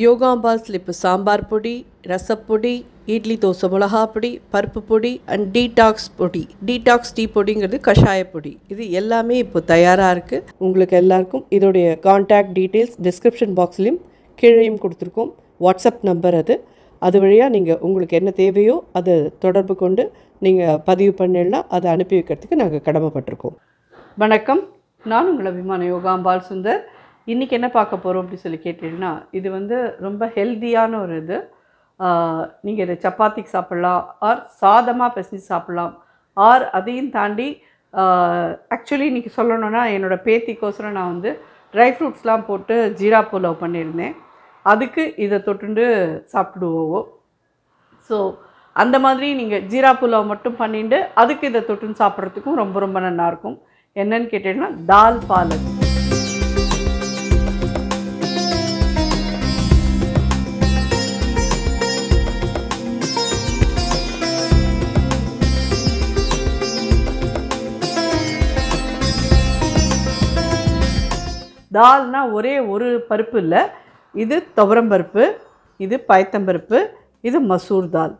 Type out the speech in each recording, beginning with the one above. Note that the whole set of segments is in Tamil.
யோகாம்பால் இப்போ சாம்பார் பொடி, ரசப்பொடி, இட்லி தோசை மிளகா பொடி, பருப்பு பொடி அண்ட் டீடாக்ஸ் பொடி. டீடாக்ஸ் டீ பொடிங்கிறது கஷாய பொடி. இது எல்லாமே இப்போ தயாராக இருக்குது. உங்களுக்கு எல்லாருக்கும் இதோடைய கான்டாக்ட் டீட்டெயில்ஸ் டிஸ்கிரிப்ஷன் பாக்ஸ்லேயும் கீழேயும் கொடுத்துருக்கோம். வாட்ஸ்அப் நம்பர் அது வழியாக நீங்கள் உங்களுக்கு என்ன தேவையோ அதை தொடர்பு கொண்டு நீங்கள் பதிவு பண்ணிடனா அதை அனுப்பி வைக்கிறதுக்கு நாங்கள் கடமைப்பட்டிருக்கோம். வணக்கம், நான் உங்கள் அபிமான யோகாம்பால் சுந்தர். இன்றைக்கி என்ன பார்க்க போகிறோம் அப்படின்னு சொல்லி கேட்டிங்கன்னா, இது ரொம்ப ஹெல்த்தியான ஒரு இது. நீங்கள் இதை சப்பாத்திக்கு சாப்பிட்லாம், ஆர் சாதமாக பிசைஞ்சு சாப்பிட்லாம், ஆர் அதையும் தாண்டி ஆக்சுவலி இன்றைக்கி சொல்லணுன்னா என்னோடய பேத்திக்கோசரம் நான் ட்ரை ஃப்ரூட்ஸ்லாம் போட்டு ஜீரா புலாவ் பண்ணியிருந்தேன். அதுக்கு இதை தொட்டுண்டு சாப்பிடுவோம். ஸோ அந்த மாதிரி நீங்கள் ஜீரா புலாவ் மட்டும் பண்ணிட்டு அதுக்கு இதை தொட்டுன்னு சாப்பிட்றதுக்கும் ரொம்ப ரொம்ப நல்லாயிருக்கும். என்னன்னு கேட்டிங்கன்னா தால் பாலக். தால்னா ஒரே ஒரு பருப்பு இல்லை, இது துவரம்பருப்பு, இது பயத்தம்பருப்பு, இது மசூர் தால்.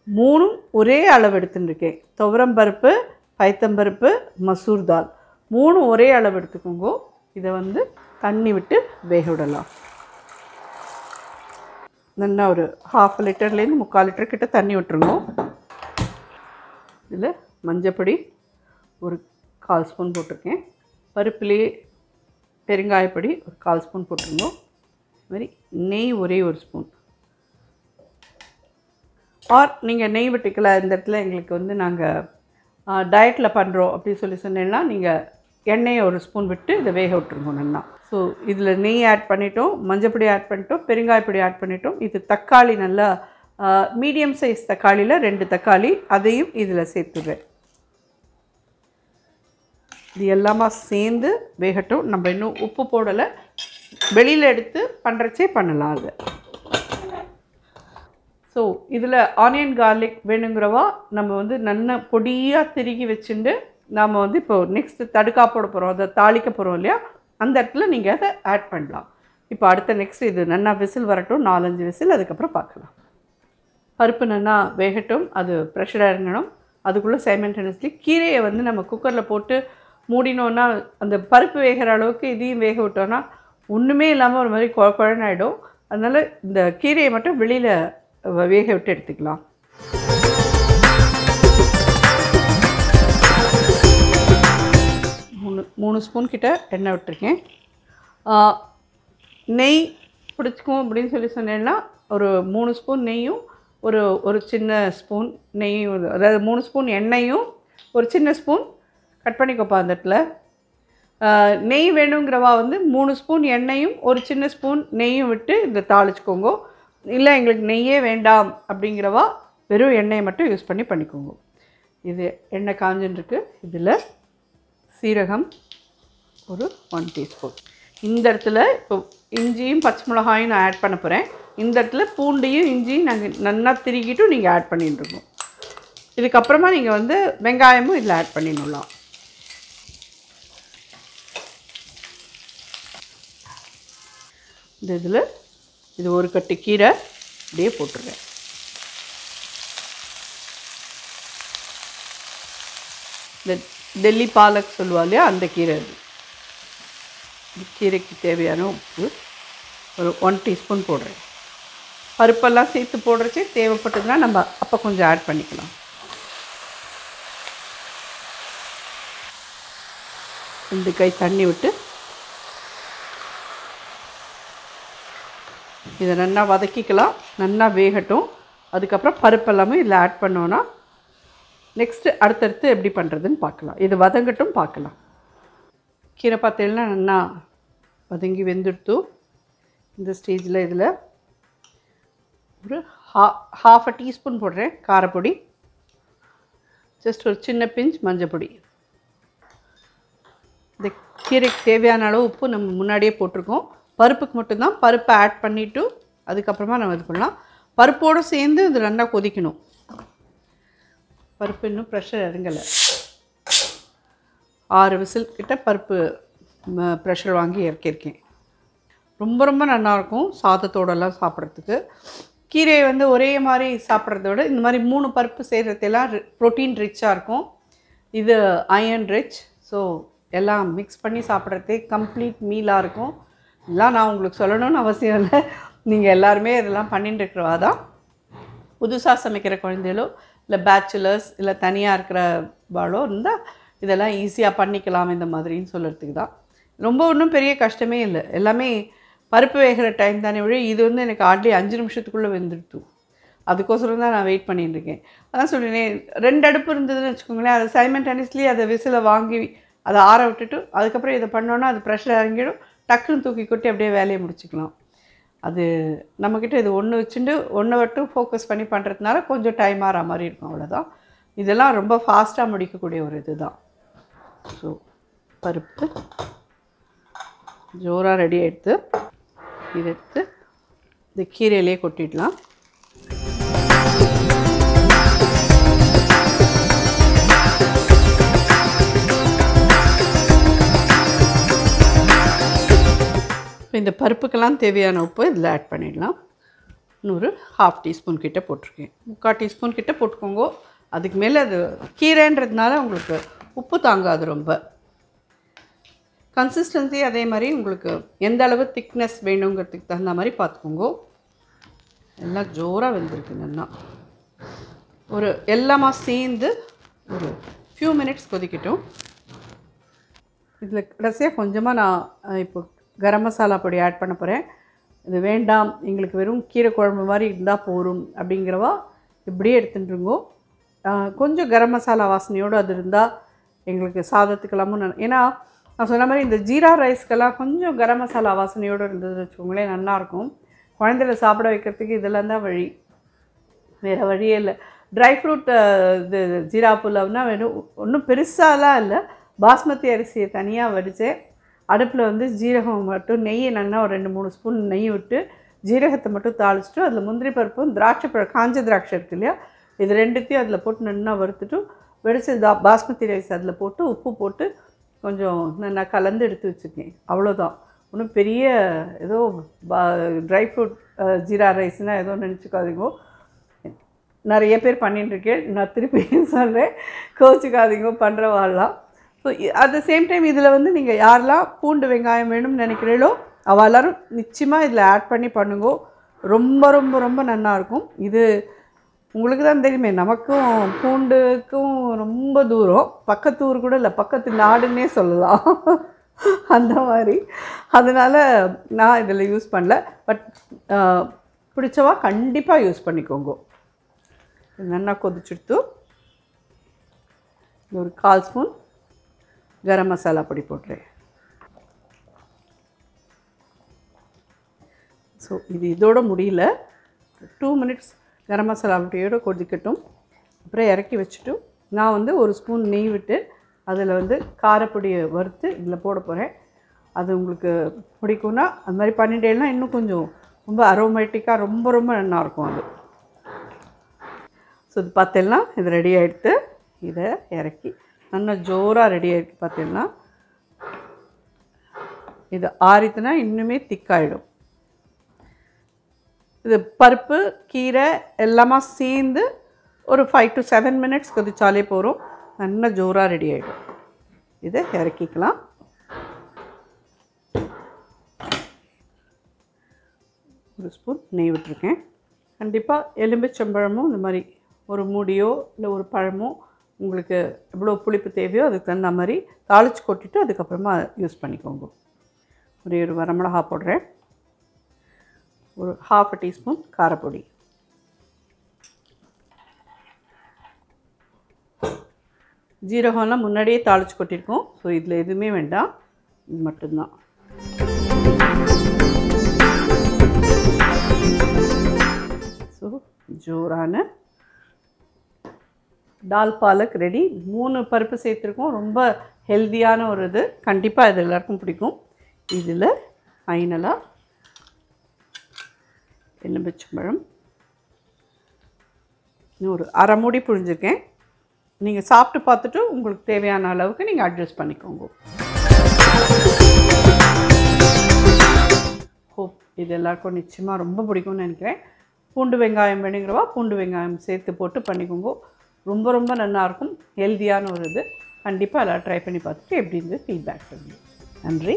மூணும் ஒரே அளவு எடுத்துட்டுருக்கேன். துவரம்பருப்பு, பயத்தம்பருப்பு, மசூர் தால் மூணும் ஒரே அளவு எடுத்துக்கோங்க. இதை தண்ணி விட்டு வேக விடலாம். நல்லா ஒரு 1/2 லிட்டர்லேருந்து 3/4 லிட்டர் கிட்ட தண்ணி விட்டுருங்க. இதில் மஞ்சப்பொடி ஒரு 1/4 ஸ்பூன் போட்டிருக்கேன். பருப்புலேயே பெருங்காயப்பொடி ஒரு 1/4 ஸ்பூன் போட்டுருங்க. மாதிரி நெய் ஒரே 1 ஸ்பூன். ஆர் நீங்கள் நெய் விட்டுக்கலாம். இந்த இடத்துல எங்களுக்கு நாங்கள் டயட்டில் பண்ணுறோம் அப்படின்னு சொல்லி சொன்னேன்னா நீங்கள் எண்ணெயை 1 ஸ்பூன் விட்டு இதை வேக விட்டுருங்க நல்லா. ஸோ இதில் நெய் ஆட் பண்ணிட்டோம், மஞ்சப்பொடி ஆட் பண்ணிட்டோம், பெருங்காயப்பொடி ஆட் பண்ணிட்டோம். இது தக்காளி நல்லா மீடியம் சைஸ் தக்காளியில் 2 தக்காளி அதையும் இதில் சேர்த்துடுறேன். இது எல்லாமே சேர்ந்து வேகட்டும். நம்ம இன்னும் உப்பு போடலை, வெளியில் எடுத்து பண்ணுறச்சே பண்ணலாம் அது. ஸோ இதில் ஆனியன் கார்லிக் வேணுங்கிறவா நம்ம நல்லா பொடியாக திருகி வச்சுட்டு நாம் இப்போது நெக்ஸ்ட்டு தடுக்கா போட போகிறோம், அதை தாளிக்க போகிறோம் இல்லையா, அந்த இடத்துல நீங்கள் அதை ஆட் பண்ணலாம். இப்போ அடுத்த நெக்ஸ்ட் இது நல்லா விசில் வரட்டும், 4-5 விசில், அதுக்கப்புறம் பார்க்கலாம். பருப்பு நல்லா வேகட்டும், அது ப்ரெஷராக இறங்கணும். அதுக்குள்ளே சைமல்டேனியஸ்லி கீரையை நம்ம குக்கரில் போட்டு மூடினோன்னா அந்த பருப்பு வேகிற அளவுக்கு இதையும் வேக விட்டோன்னா ஒன்றுமே இல்லாமல் ஒரு மாதிரி குழன்னு ஆகிடும். அதனால் இந்த கீரையை மட்டும் வெளியில் வேக விட்டு எடுத்துக்கலாம். மூணு ஸ்பூன் கிட்ட எண்ணெய் விட்டுருக்கேன். நெய் பிடிச்சிக்கும் அப்படின்னு சொல்லி சொன்னேன்னா ஒரு 3 ஸ்பூன் நெய்யும் ஒரு சின்ன ஸ்பூன் நெய்யும், அதாவது 3 ஸ்பூன் எண்ணெயும் ஒரு சின்ன ஸ்பூன் கட் பண்ணிக்கோப்பா. அந்த இடத்துல நெய் வேணுங்கிறவா 3 ஸ்பூன் எண்ணெயும் ஒரு சின்ன ஸ்பூன் நெய்யும் விட்டு இதை தாளிச்சுக்கோங்க. இல்லை எங்களுக்கு நெய்யே வேண்டாம் அப்படிங்கிறவா வெறும் எண்ணெயை மட்டும் யூஸ் பண்ணிக்கோங்க. இது எண்ணெய் காஞ்சின்ருக்கு. இதில் சீரகம் ஒரு 1 டீஸ்பூன். இந்த இடத்துல இப்போ இஞ்சியும் பச்சை மிளகாயும் நான் ஆட் பண்ண போகிறேன். இந்த இடத்துல பூண்டையும் இஞ்சியும் நாங்கள் நல்லா திருகிட்டும் நீங்கள் ஆட் பண்ணிட்டுருக்கோம். இதுக்கப்புறமா நீங்கள் வெங்காயமும் இதில் ஆட் பண்ணிடலாம். இந்த இதில் இது ஒரு கட்டு கீரை அப்படியே போட்டுருவேன். இந்த டெல்லி பாலக் சொல்லுவா இல்லையா, அந்த கீரை. இது கீரைக்கு தேவையான உப்பு ஒரு 1 டீஸ்பூன் போடுறேன். பருப்பெல்லாம் சேர்த்து போடுறச்சே தேவைப்பட்டதுன்னா நம்ம அப்போ கொஞ்சம் ஆட் பண்ணிக்கலாம். இந்த கை தண்ணி விட்டு இதை நல்லா வதக்கிக்கலாம். நல்லா வேகட்டும். அதுக்கப்புறம் பருப்பெல்லாமே இதில் ஆட் பண்ணோன்னா நெக்ஸ்ட்டு அடுத்தடுத்து எப்படி பண்ணுறதுன்னு பார்க்கலாம். இது வதங்கட்டும், பார்க்கலாம். கீரை பார்த்தீங்கன்னா நல்லா வதங்கி வெந்துடுத்து. இந்த ஸ்டேஜில் இதில் ஒரு 1/2 டீஸ்பூன் போடுறேன் காரப்பொடி, ஜஸ்ட் ஒரு சின்ன பிஞ்ச் மஞ்சப்பொடி. இந்த கீரைக்கு தேவையான அளவு உப்பு நம்ம முன்னாடியே போட்டிருக்கோம். பருப்புக்கு மட்டும்தான். பருப்பை ஆட் பண்ணிவிட்டு அதுக்கப்புறமா நம்ம இது பண்ணலாம். பருப்போடு சேர்ந்து இது நல்லா கொதிக்கணும். பருப்பு இன்னும் ப்ரெஷர் இறங்கலை. 6 விசில் கிட்ட பருப்பு ப்ரெஷர் வாங்கி இறக்கியிருக்கேன். ரொம்ப ரொம்ப நல்லாயிருக்கும் சாதத்தோடலாம் சாப்பிட்றதுக்கு. கீரையை வந்து ஒரே மாதிரி சாப்பிட்றத விட இந்த மாதிரி 3 பருப்பு செய்கிறதெல்லாம் ப்ரோட்டீன் ரிச்சாக இருக்கும். இது அயர்ன் ரிச். ஸோ எல்லாம் மிக்ஸ் பண்ணி சாப்பிட்றதே கம்ப்ளீட் மீலாக இருக்கும். இதெல்லாம் நான் உங்களுக்கு சொல்லணும்னு அவசியம் இல்லை. நீங்கள் எல்லாருமே இதெல்லாம் பண்ணிட்டு இருக்கிறவா தான். புதுசாக சமைக்கிற குழந்தைகளோ இல்லை பேச்சுலர்ஸ் இல்லை தனியாக இருக்கிறவாளோ இருந்தால் இதெல்லாம் ஈஸியாக பண்ணிக்கலாம் இந்த மாதிரின்னு சொல்கிறதுக்கு தான். ரொம்ப ஒன்றும் பெரிய கஷ்டமே இல்லை. எல்லாமே பருப்பு வேகிற டைம் தானே விட இது வந்து எனக்கு ஹார்ட்லி 5 நிமிஷத்துக்குள்ளே வெந்துடுத்து. அதுக்கோசரம் தான் நான் வெயிட் பண்ணிட்டுருக்கேன். அதான் சொல்லினேன், 2 அடுப்பு இருந்ததுன்னு வச்சுக்கோங்களேன், அதை சைமல்டேனியஸ்லி அதை விசிலை வாங்கி அதை ஆற விட்டுட்டு அதுக்கப்புறம் இதை பண்ணோன்னா அது ப்ரெஷர் இறங்கிடும். டக்குன்னு தூக்கி கொட்டி அப்படியே வேலையை முடிச்சுக்கலாம். அது நம்மக்கிட்ட இது ஒன்று வச்சுட்டு ஒன்றை மட்டும் ஃபோக்கஸ் பண்ணி பண்ணுறதுனால கொஞ்சம் டைம் ஆகிற மாதிரி இருக்கும், அவ்வளோதான். இதெல்லாம் ரொம்ப ஃபாஸ்ட்டாக முடிக்கக்கூடிய ஒரு இது தான். ஸோ பருப்பு ஜோராக ரெடி ஆகிடுது. இதை எடுத்து இந்த கீரையிலே கொட்டிடலாம். இப்போ இந்த பருப்புக்கெல்லாம் தேவையான உப்பு இதில் ஆட் பண்ணிடலாம். இன்னொரு 1/2 டீஸ்பூன் கிட்டே போட்டிருக்கேன். 3/4 டீஸ்பூன் கிட்டே போட்டுக்கோங்க. அதுக்கு மேலே அது கீரைன்றதுனால உங்களுக்கு உப்பு தாங்காது. ரொம்ப கன்சிஸ்டன்சி அதே மாதிரி உங்களுக்கு எந்த அளவு திக்னஸ் வேணுங்கிறதுக்கு தகுந்த மாதிரி பார்த்துக்கோங்க. எல்லாம் ஜோராக வெந்திருக்கு. நல்லா ஒரு எல்லாமா சேர்ந்து ஒரு ஃபியூ மினிட்ஸ் கொதிக்கட்டும். இதில் கடைசியாக கொஞ்சமாக நான் இப்போ கரம் மசாலா பொடி ஆட் பண்ண போகிறேன். இது வேண்டாம், எங்களுக்கு வெறும் கீரை குழம்பு மாதிரி இருந்தால் போகும் அப்படிங்கிறவா இப்படியே எடுத்துட்டுருங்கோ. கொஞ்சம் கரம் மசாலா வாசனையோடு அது இருந்தால் எங்களுக்கு சாதத்துக்கெல்லாமும் ஏன்னா நான் சொன்ன மாதிரி இந்த ஜீரா ரைஸ்க்கெல்லாம் கொஞ்சம் கரம் மசாலா வாசனையோடு இருந்ததுன்னு வச்சுக்கோங்களேன், நல்லாயிருக்கும். குழந்தைல சாப்பிட வைக்கிறதுக்கு இதெல்லாம் தான் வழி, வேறு வழியே இல்லை. ட்ரை ஃப்ரூட் இது ஜீரா புலாவ்னா வேணும், ஒன்றும் பெருசாலாம் இல்லை. பாஸ்மதி அரிசியை தனியாக வடித்தேன். அடுப்பில் வந்து ஜீரகம் மட்டும் நெய்யை நல்லா ஒரு 2-3 ஸ்பூன் நெய் விட்டு ஜீரகத்தை மட்டும் தாளிச்சிட்டு அதில் முந்திரி பருப்பும் திராட்சை பழம் காஞ்ச திராட்சை இருக்கு இல்லையா, இது ரெண்டுத்தையும் அதில் போட்டு நல்லா வறுத்துட்டு வெடிச்ச பாஸ்மதி ரைஸ் அதில் போட்டு உப்பு போட்டு கொஞ்சம் நல்லா கலந்து எடுத்து வச்சுருக்கேன். அவ்வளோதான். ஒன்றும் பெரிய ஏதோ ட்ரை ஃப்ரூட் ஜீரா ரைஸ்னால் ஏதோ நினச்சிக்காதீங்க. நிறைய பேர் பண்ணிட்டுருக்கேன், நான் திருப்பி சொல்கிறேன், கோச்சிக்காதீங்க பண்ணுறவாள்லாம். So at the same time இதில் வந்து நீங்கள் யாரெல்லாம் பூண்டு வெங்காயம் வேணும்னு நினைக்கிறீங்களோ அவள் எல்லோரும் நிச்சயமாக இதில் ஆட் பண்ணி பண்ணுங்க. ரொம்ப ரொம்ப ரொம்ப நல்லாயிருக்கும். இது உங்களுக்கு தான் தெரியுமே, நமக்கும் பூண்டுக்கும் ரொம்ப தூரம், பக்கத்து ஊர் கூட இல்லை, பக்கத்து நாடுன்னே சொல்லலாம் அந்த மாதிரி. அதனால் நான் இதில் யூஸ் பண்ணல. பட் பிடிச்சவா கண்டிப்பாக யூஸ் பண்ணிக்கோங்க. நல்லா கொதிச்சுடுத்து ஒரு 1/4 ஸ்பூன் கரம் மசாலா பொடி போட்டுறேன். ஸோ இது இதோட முடியல, 2 மினிட்ஸ் கரம் மசாலா பொடியோடு கொதிக்கட்டும். அப்புறம் இறக்கி வச்சுட்டு நான் வந்து 1 ஸ்பூன் நெய் விட்டு அதில் வந்து காரப்பொடியை வறுத்து இதில் போட போகிறேன். அது உங்களுக்கு பிடிக்கும்னா அது மாதிரி பண்ணிட்டேன்னா இன்னும் கொஞ்சம் ரொம்ப அரோமேட்டிக்காக ரொம்ப ரொம்ப நல்லாயிருக்கும் அது. ஸோ இது பார்த்தீங்கன்னா இது ரெடி ஆகிடுத்து. இதை இறக்கி நல்லா ஜோராக ரெடி ஆகிடுது. பார்த்தீங்கன்னா இது ஆறித்துனா இன்னுமே திக்காயிடும். இது பருப்பு கீரை எல்லாமே சேர்ந்து ஒரு 5 to 7 மினிட்ஸ் கொதிச்சாலே போகிறோம். நல்லா ஜோராக ரெடி ஆகிடும். இதை இறக்கிக்கலாம். ஒரு ஸ்பூன் நெய் விட்டுருக்கேன். கண்டிப்பாக எலும்பிச்சம்பழமும் இந்த மாதிரி ஒரு மூடியோ இல்லை ஒரு பழமோ உங்களுக்கு எவ்வளோ புளிப்பு தேவையோ அதுக்கு தகுந்த மாதிரி தாளித்து கொட்டிட்டு அதுக்கப்புறமா யூஸ் பண்ணிக்கோங்க. ஒரு வரமிளகா போடுறேன். ஒரு 1/2 டீஸ்பூன் காரப்பொடி, ஜீரகம்லாம் முன்னாடியே தாளித்து கொட்டியிருக்கோம். ஸோ இதில் எதுவுமே வேண்டாம், இது மட்டும்தான். ஸோ ஜோரான தால் பாலக் ரெடி. 3 பருப்பு சேர்த்துருக்கோம். ரொம்ப ஹெல்த்தியான ஒரு இது, கண்டிப்பாக இது எல்லாருக்கும் பிடிக்கும். இதில் ஃபைனலாக எலுமிச்சம்பழம் ஒரு 1/2 மூடி புழிஞ்சிருக்கேன். நீங்கள் சாப்பிட்டு பார்த்துட்டு உங்களுக்கு தேவையான அளவுக்கு நீங்கள் அட்ஜஸ்ட் பண்ணிக்கோங்க. இது எல்லாருக்கும் நிச்சயமாக ரொம்ப பிடிக்கும்னு நினைக்கிறேன். பூண்டு வெங்காயம் வேணுங்கிறவா பூண்டு வெங்காயம் சேர்த்து போட்டு பண்ணிக்கோங்க. ரொம்ப ரொம்ப நல்லாயிருக்கும். ஹெல்த்தியான ஒரு இது. கண்டிப்பாக எல்லோரும் ட்ரை பண்ணி பார்த்துட்டு எப்படி இருந்து ஃபீட்பேக் சொல்லுங்கள். நன்றி.